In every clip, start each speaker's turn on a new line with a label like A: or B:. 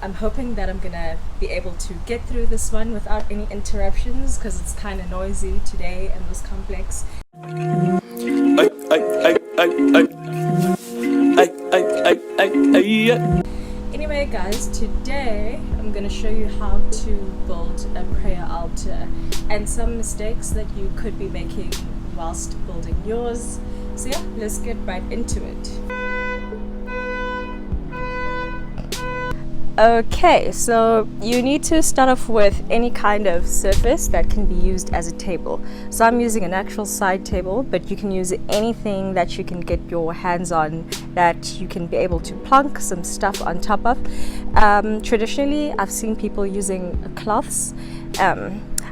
A: I'm hoping that I'm gonna be able to get through this one without any interruptions, because it's kind of noisy today and this complex. Anyway guys, today I'm going to show you how to build a prayer altar and some mistakes that you could be making whilst building yours. So yeah, let's get right into it. Okay, so you need to start off with any kind of surface that can be used as a table. So I'm using an actual side table, but you can use anything that you can get your hands on that you can be able to plonk some stuff on top of. Traditionally, I've seen people using cloths.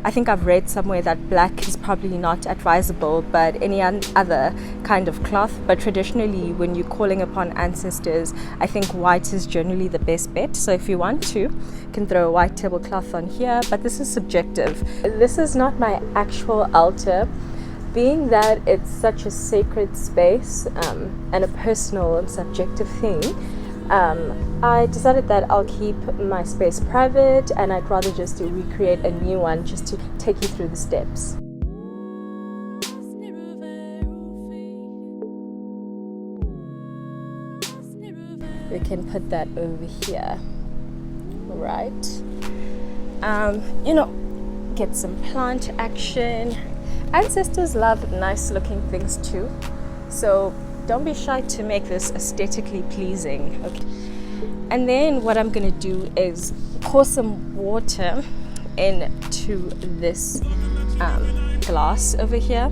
A: I think I've read somewhere that black is probably not advisable, but any other kind of cloth. But traditionally, when you're calling upon ancestors, I think white is generally the best bet. So if you want to, you can throw a white tablecloth on here, but this is subjective. This is not my actual altar. Being that it's such a sacred space and a personal and subjective thing, I decided that I'll keep my space private, and I'd rather just recreate a new one just to take you through the steps. We can put that over here, right? Get some plant action. Ancestors love nice looking things too, so don't be shy to make this aesthetically pleasing. Okay. And then what I'm going to do is pour some water into this glass over here.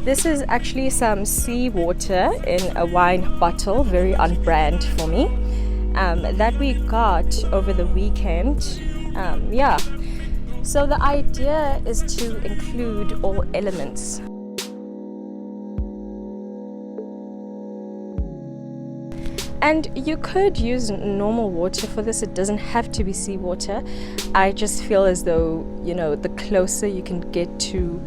A: This is actually some seawater in a wine bottle, very on brand for me, that we got over the weekend. So the idea is to include all elements. And you could use normal water for this. It doesn't have to be seawater. I just feel as though, the closer you can get to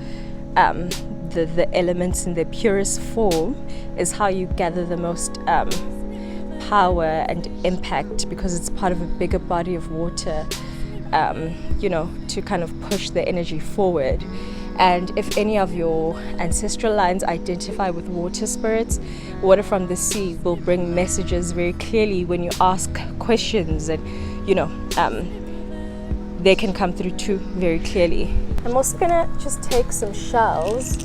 A: the elements in their purest form is how you gather the most power and impact, because it's part of a bigger body of water, to kind of push the energy forward. And if any of your ancestral lines identify with water spirits, water from the sea will bring messages very clearly when you ask questions, and they can come through too very clearly. I'm also gonna just take some shells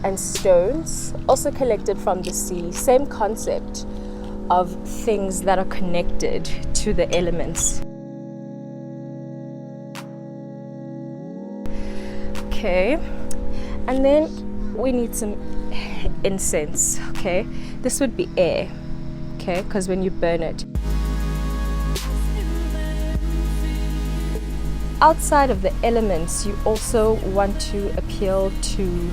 A: and stones, also collected from the sea. Same concept of things that are connected to the elements. Okay, and then we need some incense. Okay, this would be air, okay, because when you burn it, outside of the elements, you also want to appeal to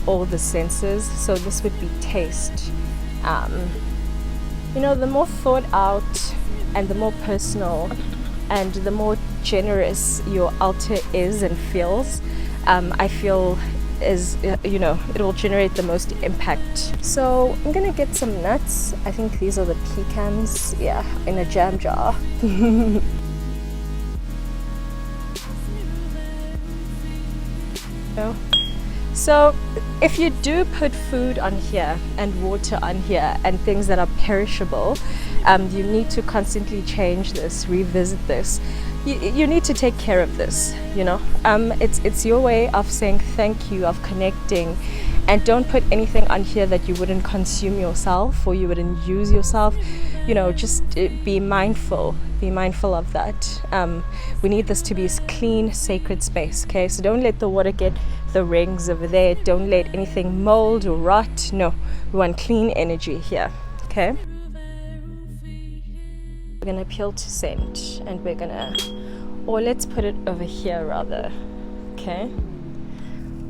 A: all the senses. So this would be taste. The more thought out and the more personal and the more generous your altar is and feels, I feel it will generate the most impact. So I'm gonna get some nuts. I think these are the pecans, in a jam jar. So if you do put food on here and water on here and things that are perishable, you need to constantly change this, revisit this. You need to take care of this, it's your way of saying thank you, of connecting. And don't put anything on here that you wouldn't consume yourself or you wouldn't use yourself. Just be mindful of that. We need this to be a clean, sacred space, okay? So don't let the water get the rings over there. Don't let anything mold or rot. No, we want clean energy here, okay? We're gonna appeal to scent, and let's put it over here rather, okay?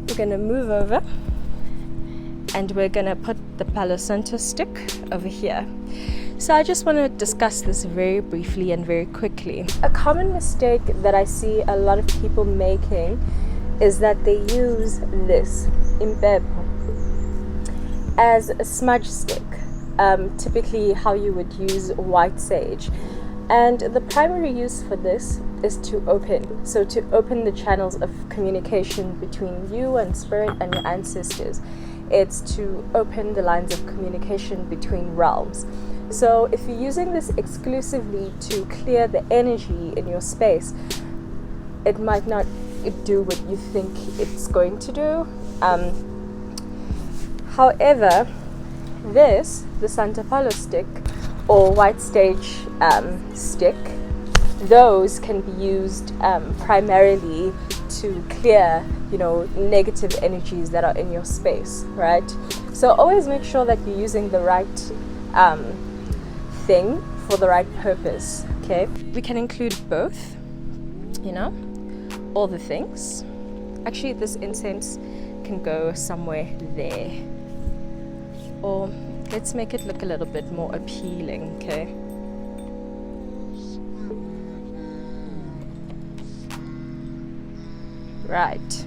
A: We're gonna move over, and we're gonna put the Palo Santo stick over here. So I just want to discuss this very briefly and very quickly. A common mistake that I see a lot of people making is that they use this iMpepho as a smudge stick. typically how you would use white sage. And the primary use for this is to open. So to open the channels of communication between you and spirit and your ancestors. It's to open the lines of communication between realms. So if you're using this exclusively to clear the energy in your space, it might not do what you think it's going to do. However, the Santa Paulo stick or white sage stick, those can be used primarily to clear, negative energies that are in your space, right? So always make sure that you're using the right thing for the right purpose, okay? We can include both, all the things. Actually, this incense can go somewhere there. Or let's make it look a little bit more appealing, okay? Right.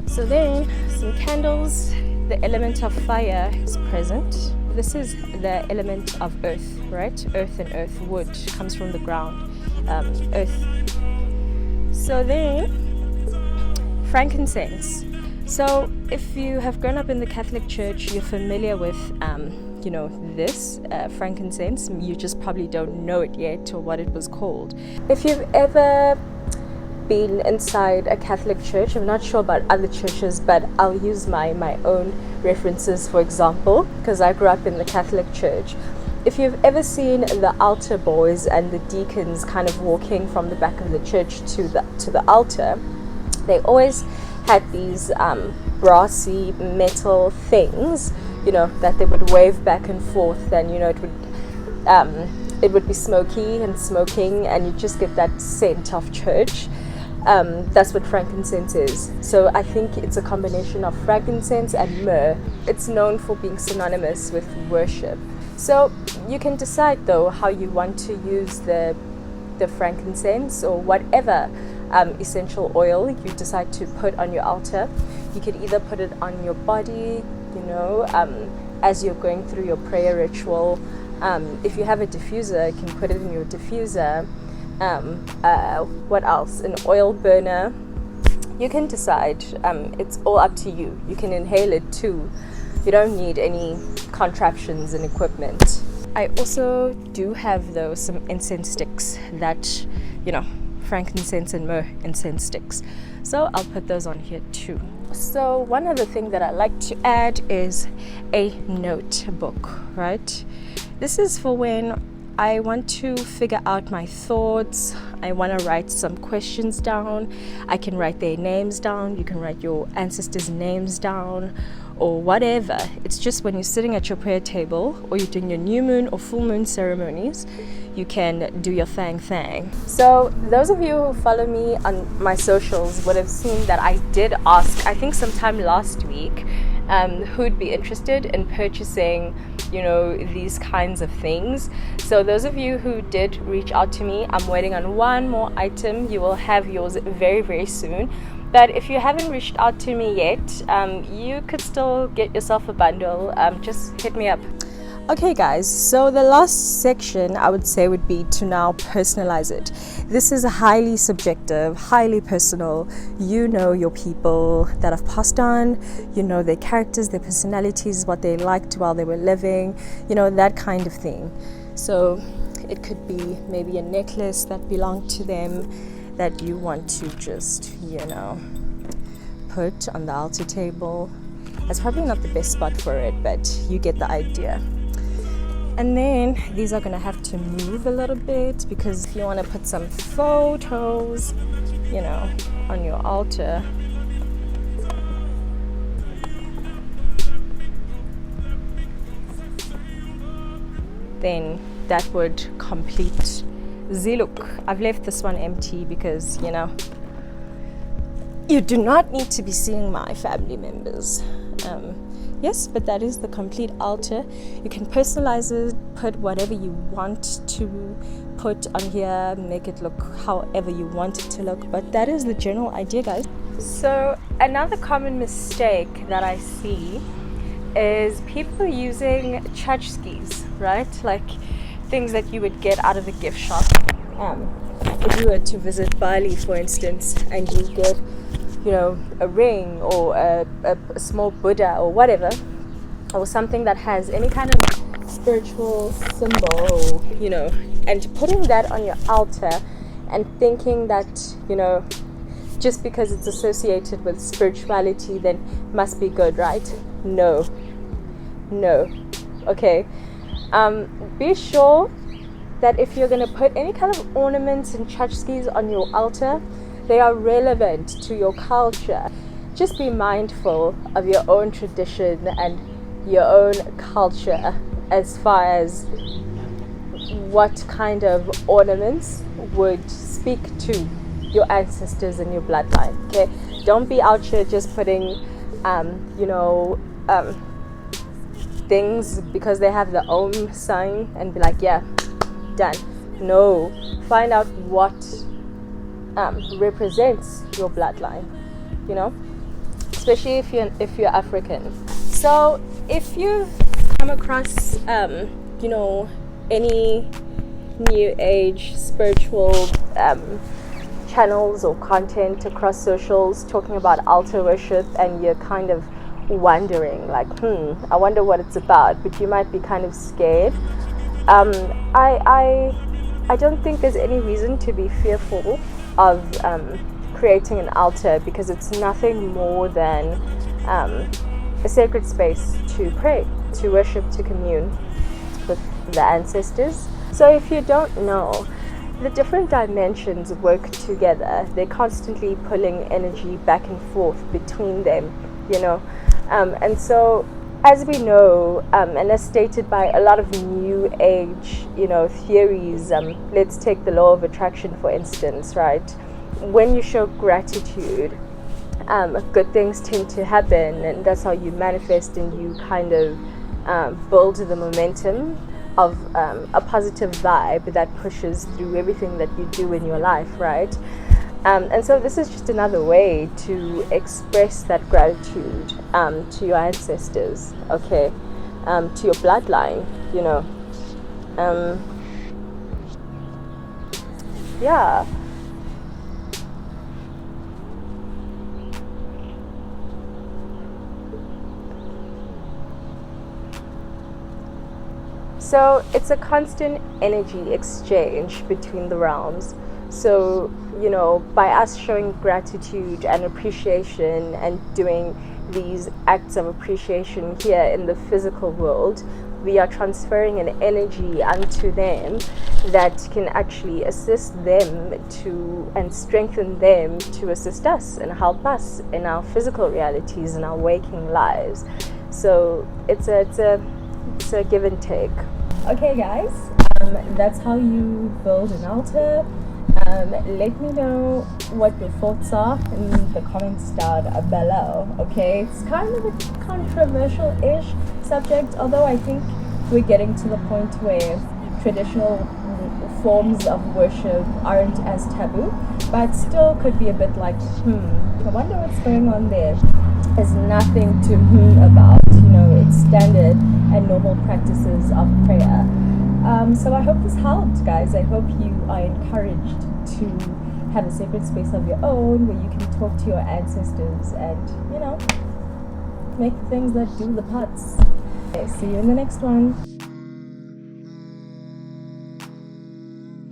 A: So then, some candles. The element of fire is present. This is the element of earth, right? Earth and earth, wood comes from the ground, earth. So then, frankincense. So if you have grown up in the Catholic Church, you're familiar with, this frankincense. You just probably don't know it yet or what it was called. If you've ever been inside a Catholic church, I'm not sure about other churches, but I'll use my own references for example, because I grew up in the Catholic Church. If you've ever seen the altar boys and the deacons kind of walking from the back of the church to the altar, they always had these brassy metal things, that they would wave back and forth, and it would be smoky and smoking, and you just get that scent of church. That's what frankincense is. So I think it's a combination of frankincense and myrrh. It's known for being synonymous with worship. So you can decide though how you want to use the frankincense or whatever essential oil you decide to put on your altar. You could either put it on your body, as you're going through your prayer ritual. If you have a diffuser, you can put it in your diffuser. What else? An oil burner. You can decide. It's all up to you. You can inhale it too. You don't need any contraptions and equipment. I also do have some incense sticks that, frankincense and myrrh incense sticks. So I'll put those on here too. So one other thing that I like to add is a notebook, right? This is for when I want to figure out my thoughts. I want to write some questions down. I can write their names down. You can write your ancestors' names down or whatever. It's just when you're sitting at your prayer table or you're doing your new moon or full moon ceremonies, you can do your thang. So those of you who follow me on my socials would have seen that I did ask, I think sometime last week, who'd be interested in purchasing these kinds of things. So those of you who did reach out to me, I'm waiting on one more item. You will have yours very, very soon. But if you haven't reached out to me yet, you could still get yourself a bundle. Just hit me up. Okay guys, so the last section I would say would be to now personalize it. This is highly subjective, highly personal. You know your people that have passed on, you know their characters, their personalities, what they liked while they were living, that kind of thing. So it could be maybe a necklace that belonged to them that you want to just, put on the altar table. That's probably not the best spot for it, but you get the idea. And then these are going to have to move a little bit because if you want to put some photos, on your altar, then that would complete the look. I've left this one empty because, you do not need to be seeing my family members. Yes, but that is the complete altar. You can personalize it, put whatever you want to put on here, make it look however you want it to look, but that is the general idea, guys. So another common mistake that I see is people using tchotchkes, right? Like things that you would get out of a gift shop. If you were to visit Bali, for instance, and you get, a ring or a small Buddha or whatever, or something that has any kind of spiritual symbol, and putting that on your altar and thinking that, just because it's associated with spirituality, then must be good, right? No. Okay. Be sure that if you're going to put any kind of ornaments and tchotchkes on your altar, they are relevant to your culture. Just be mindful of your own tradition and your own culture as far as what kind of ornaments would speak to your ancestors and your bloodline. Okay, don't be out here just putting things because they have the Om sign and be like, yeah, done. No, find out what represents your bloodline, especially if you're African. So if you've come across any new age spiritual channels or content across socials talking about altar worship, and you're kind of wondering like, I wonder what it's about, but you might be kind of scared, I don't think there's any reason to be fearful of creating an altar, because it's nothing more than a sacred space to pray, to worship, to commune with the ancestors. So if you don't know, the different dimensions work together. They're constantly pulling energy back and forth between them, and so as we know, and as stated by a lot of new age, theories, let's take the law of attraction, for instance, right? When you show gratitude, good things tend to happen, and that's how you manifest, and you kind of build the momentum of a positive vibe that pushes through everything that you do in your life, right? And so this is just another way to express that gratitude to your ancestors, okay, to your bloodline, yeah. So it's a constant energy exchange between the realms. So, by us showing gratitude and appreciation and doing these acts of appreciation here in the physical world, we are transferring an energy unto them that can actually assist them and strengthen them to assist us and help us in our physical realities and our waking lives. So it's a give and take. Okay, guys, that's how you build an altar. Let me know what your thoughts are in the comments down below. Okay, it's kind of a controversial-ish subject, although I think we're getting to the point where traditional forms of worship aren't as taboo, but still could be a bit like, I wonder what's going on there. There's nothing to about, it's standard and normal practices of prayer. So I hope this helped, guys. I hope you are encouraged to have a sacred space of your own where you can talk to your ancestors and, make things that do the parts. Okay, see you in the next one.